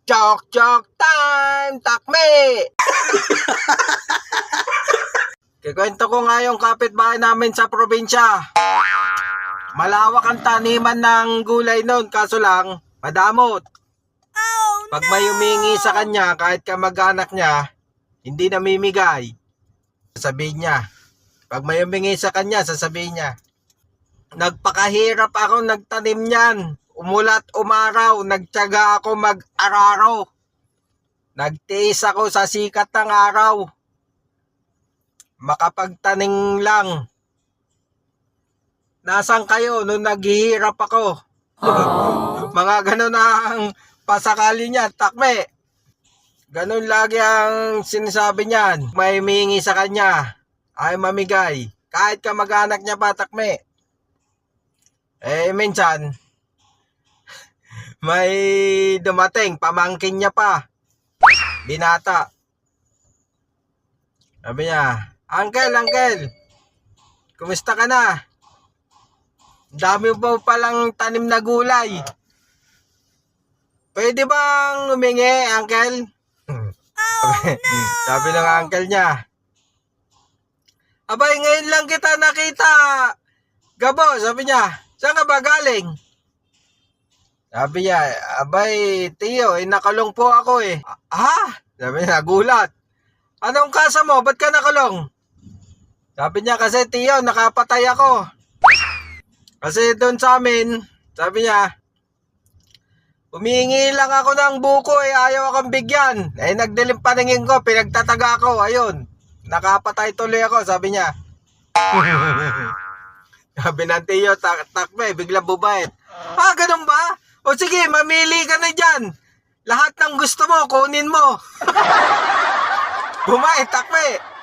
Chok time! Takme! Kikwento ko nga yung kapitbahay namin sa probinsya. Malawak ang taniman ng gulay noon, kaso lang, madamot. Pag may humingi sa kanya, kahit kamag-anak niya, hindi namimigay. Sasabihin niya. Pag may humingi sa kanya, sasabihin niya. Nagpakahirap ako nagtanim niyan. Umulat umaraw, nagtiyaga ako mag-araro. Nagtiis ako sa sikat ng araw. Makapagtanim lang. Nasaan kayo nung naghihirap ako? Mga ganun ang pasakali niya, takme. Ganun lagi ang sinasabi niyan. May humingi sa kanya, ay mamigay. Kahit kamag-anak niya pa, takme. Minsan, may dumating, pamangkin niya pa. Binata. Sabi niya, Uncle, kumusta ka na? Dami mo palang tanim na gulay. Pwede bang humingi, Uncle? Sabi ng uncle niya, abay, ngayon lang kita nakita. Gabo, sabi niya, saan ka ba galing? Sabi niya, abay, Tiyo, nakulong po ako eh. Ha? Sabi niya, gulat. Anong kasa mo? Ba't ka nakulong? Sabi niya, kasi Tiyo, nakapatay ako. Kasi doon sa amin, sabi niya, humingi lang ako ng buko eh, ayaw akong bigyan. Nagdilim paningin ko, pinagtataga ako, ayun. Nakapatay tuloy ako, sabi niya. Sabi ng Tiyo, takme, biglang bubait. Ganun ba? O sige, mamili ka na dyan. Lahat ng gusto mo, kunin mo. Bumait, takme.